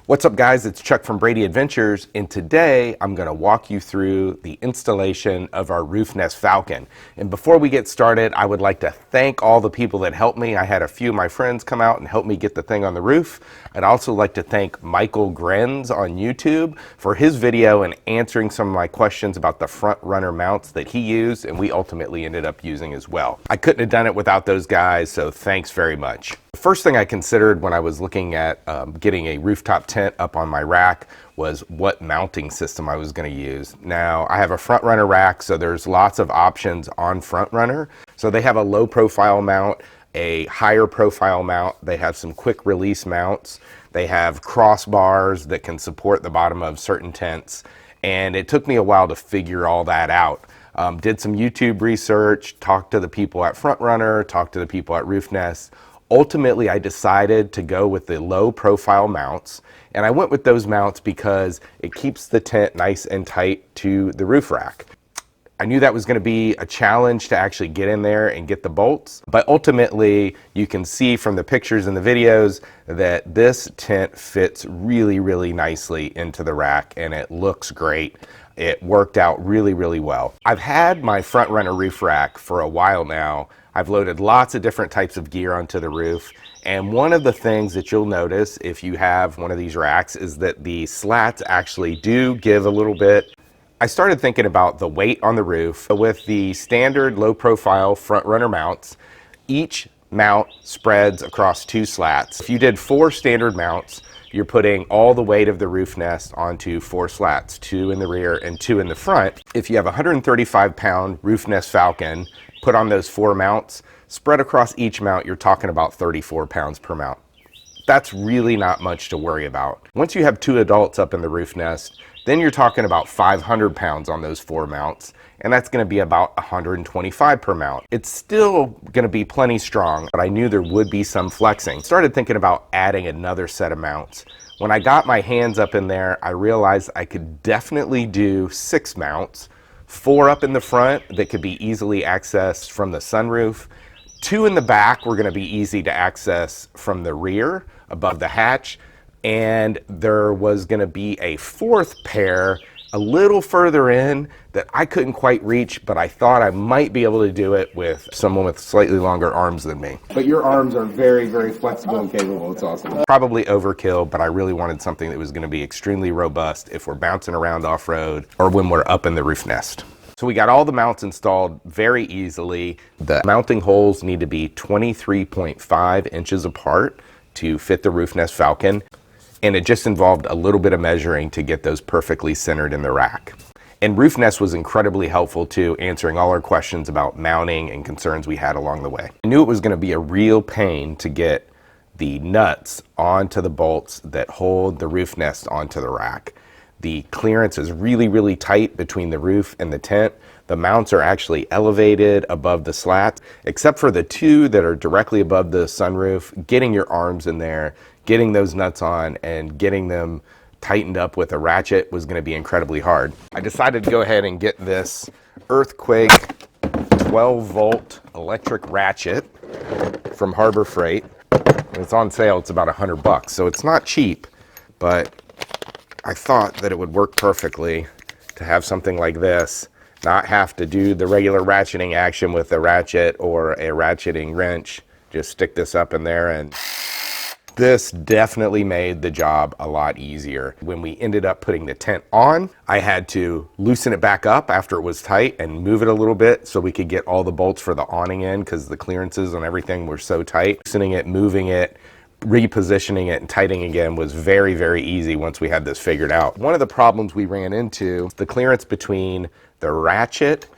What's up guys, it's Chuck from Brady Adventures, and today I'm going to walk you through the installation of our Roofnest Falcon. And before we get started, I would like to thank all the people that helped me. I had a few of my friends come out and help me get the thing on the roof. I'd also like to thank Michael Grenz on YouTube for his video and answering some of my questions about the front runner mounts that he used and we ultimately ended up using as well. I couldn't have done it without those guys, so thanks very much. The first thing I considered when I was looking at getting a rooftop tent up on my rack was what mounting system I was going to use. Now, I have a front runner rack, so there's lots of options on front runner. So they have a low profile mount, a higher profile mount. They have some quick release mounts. They have crossbars that can support the bottom of certain tents. And it took me a while to figure all that out. Did some YouTube research, talked to the people at Front Runner, talked to the people at Roofnest. Ultimately, I decided to go with the low profile mounts, and I went with those mounts because it keeps the tent nice and tight to the roof rack. I knew that was going to be a challenge to actually get in there and get the bolts, but ultimately you can see from the pictures and the videos that this tent fits really, really nicely into the rack and it looks great. It worked out really, really well. I've had my Front Runner roof rack for a while now. I've loaded lots of different types of gear onto the roof, and one of the things that you'll notice if you have one of these racks is that the slats actually do give a little bit. I started thinking about the weight on the roof. With the standard low profile Front Runner mounts, each mount spreads across two slats. If you did 4 standard mounts, you're putting all the weight of the Roofnest onto 4 slats, 2 in the rear and 2 in the front. If you have a 135-pound Roofnest Falcon, put on those 4 mounts, spread across each mount, you're talking about 34 pounds per mount. That's really not much to worry about. Once you have 2 adults up in the Roofnest, then you're talking about 500 pounds on those 4 mounts, and that's going to be about 125 per mount. It's still going to be plenty strong, but I knew there would be some flexing. Started thinking about adding another set of mounts. When I got my hands up in there, I realized I could definitely do 6 mounts, 4 up in the front that could be easily accessed from the sunroof. 2 in the back were going to be easy to access from the rear above the hatch. And there was going to be a 4th pair a little further in that I couldn't quite reach, but I thought I might be able to do it with someone with slightly longer arms than me. But your arms are very, very flexible and capable. It's awesome. Probably overkill, but I really wanted something that was going to be extremely robust if we're bouncing around off-road or when we're up in the Roofnest. So we got all the mounts installed very easily. The mounting holes need to be 23.5 inches apart to fit the Roofnest Falcon. And it just involved a little bit of measuring to get those perfectly centered in the rack. And Roofnest was incredibly helpful too, answering all our questions about mounting and concerns we had along the way. I knew it was going to be a real pain to get the nuts onto the bolts that hold the Roofnest onto the rack. The clearance is really, really tight between the roof and the tent. The mounts are actually elevated above the slats, except for the 2 that are directly above the sunroof. Getting your arms in there, getting those nuts on, and getting them tightened up with a ratchet was going to be incredibly hard. I decided to go ahead and get this Earthquake 12-volt electric ratchet from Harbor Freight. It's on sale. It's about $100, so it's not cheap, but I thought that it would work perfectly to have something like this, not have to do the regular ratcheting action with a ratchet or a ratcheting wrench. Just stick this up in there, and this definitely made the job a lot easier. When we ended up putting the tent on, I had to loosen it back up after it was tight and move it a little bit so we could get all the bolts for the awning in because the clearances and everything were so tight. Loosening it, moving it, repositioning it and tightening again was very, very easy once we had this figured out. One of the problems we ran into, the clearance between the ratchet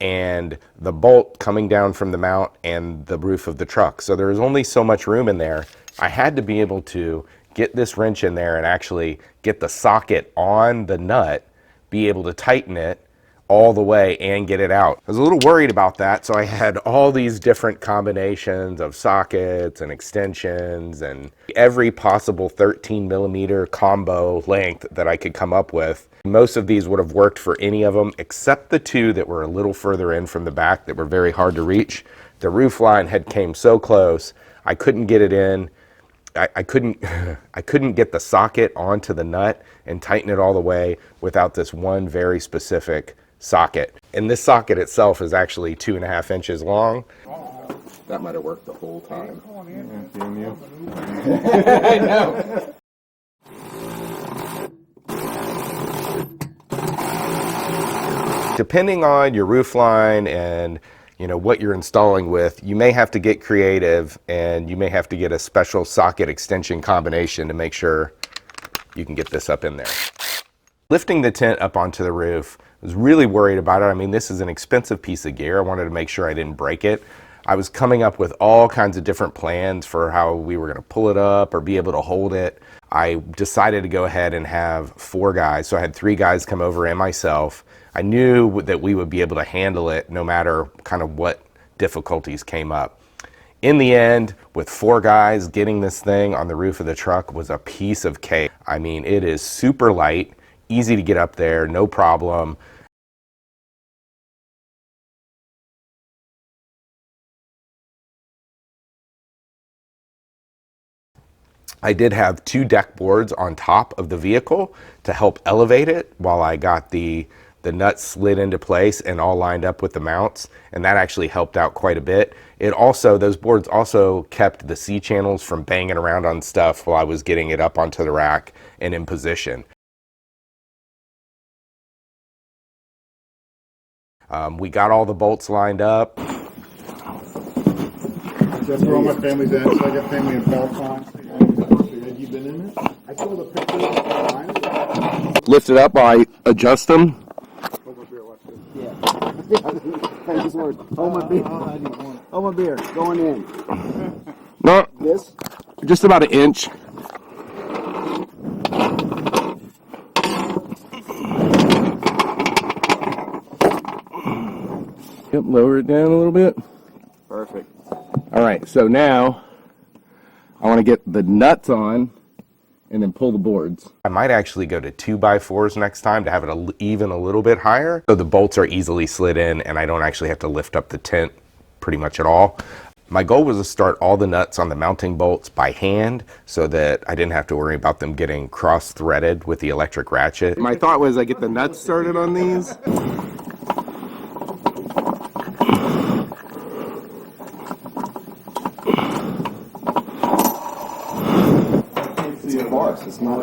and the bolt coming down from the mount and the roof of the truck. So there was only so much room in there. I had to be able to get this wrench in there and actually get the socket on the nut, be able to tighten it all the way and get it out. I was a little worried about that, so I had all these different combinations of sockets and extensions and every possible 13mm combo length that I could come up with. Most of these would have worked for any of them except the 2 that were a little further in from the back that were very hard to reach. The roof line had came so close, I couldn't get it in. I couldn't I couldn't get the socket onto the nut and tighten it all the way without this one very specific socket. And this socket itself is actually 2.5 inches long. That might have worked the whole time. I know. Depending on your roof line and what you're installing with, you may have to get creative and you may have to get a special socket extension combination to make sure you can get this up in there. Lifting the tent up onto the roof, I was really worried about it. I mean, this is an expensive piece of gear. I wanted to make sure I didn't break it. I was coming up with all kinds of different plans for how we were going to pull it up or be able to hold it. I decided to go ahead and have 4 guys. So I had 3 guys come over and myself. I knew that we would be able to handle it no matter kind of what difficulties came up. In the end, with 4 guys, getting this thing on the roof of the truck was a piece of cake. I mean, it is super light, easy to get up there, no problem. I did have 2 deck boards on top of the vehicle to help elevate it while I got the nuts slid into place and all lined up with the mounts, and that actually helped out quite a bit. Those boards also kept the C channels from banging around on stuff while I was getting it up onto the rack and in position. We got all the bolts lined up. That's where all my family's at. So I got family in Falcon. Have you been in it? I saw the picture online. Lift it up while I adjust them. Hold my beer, watch this. Yeah. Hold my beer. Hold my beer. Going in. No, This? just about an inch. Yep, lower it down a little bit. Perfect. All right, so now I want to get the nuts on and then pull the boards. I might actually go to 2x4s next time to have it even a little bit higher, so the bolts are easily slid in and I don't actually have to lift up the tent pretty much at all. My goal was to start all the nuts on the mounting bolts by hand so that I didn't have to worry about them getting cross-threaded with the electric ratchet. My thought was I get the nuts started on these. It's not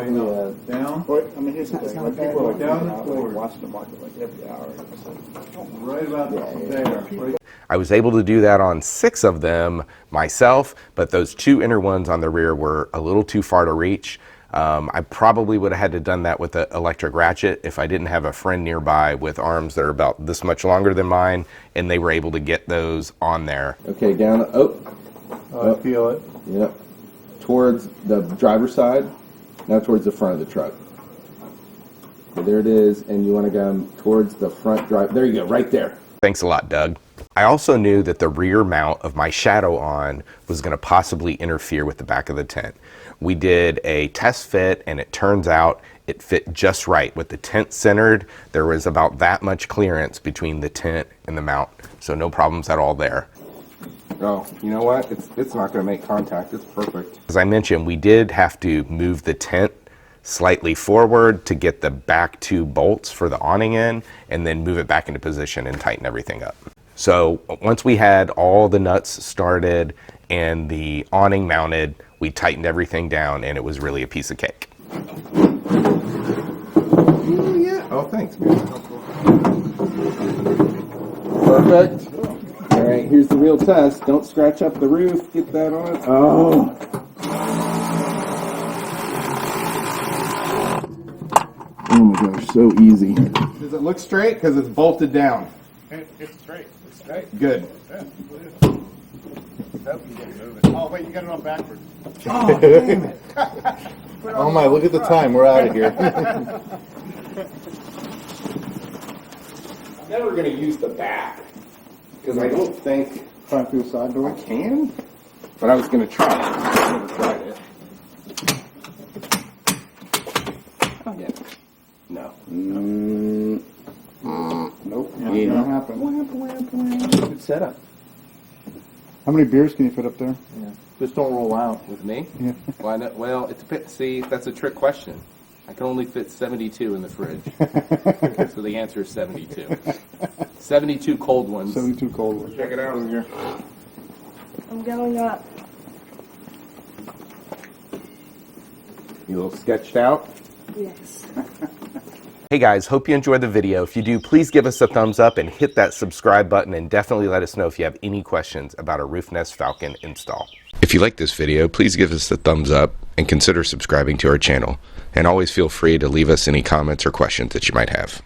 down. I mean, here's the thing. Like people are like down and forward. Watching the market like every hour. Right about there. I was able to do that on 6 of them myself, but those 2 inner ones on the rear were a little too far to reach. I probably would have had to done that with the electric ratchet if I didn't have a friend nearby with arms that are about this much longer than mine, and they were able to get those on there. Okay, down. I feel it. Yep. Towards the driver's side. Now towards the front of the truck. So there it is, and you want to go towards the front drive. There you go, right there. Thanks a lot, Doug. I also knew that the rear mount of my shadow on was going to possibly interfere with the back of the tent. We did a test fit, and it turns out it fit just right. With the tent centered, there was about that much clearance between the tent and the mount, so no problems at all there. Oh, you know what? It's not going to make contact. It's perfect. As I mentioned, we did have to move the tent slightly forward to get the back 2 bolts for the awning in, and then move it back into position and tighten everything up. So once we had all the nuts started and the awning mounted, we tightened everything down, and it was really a piece of cake. Yeah. Oh, thanks, man. Perfect. All right, here's the real test. Don't scratch up the roof. Get that on. Oh. Oh my gosh, so easy. Does it look straight? Because it's bolted down. It's straight. It's straight. Good. Yeah. Oh, wait, you got it on backwards. Oh, damn it. Oh my, look at the time. We're out of here. I'm never going to use the back. Because I don't think Trying through the side door. I can, but I was going to try it. I never tried it. Oh, yeah. No. Nope. Yeah. Not happen. Good setup. How many beers can you fit up there? Yeah. Just don't roll out. With me? Yeah. Why not? Well, it depends. See, that's a trick question. I can only fit 72 in the fridge. So the answer is 72. 72 cold ones. 72 cold ones. Check it out over here. I'm going up. You a little sketched out? Yes. Hey guys, hope you enjoyed the video. If you do, please give us a thumbs up and hit that subscribe button, and definitely let us know if you have any questions about a Roofnest Falcon install. If you like this video, please give us a thumbs up and consider subscribing to our channel. And always feel free to leave us any comments or questions that you might have.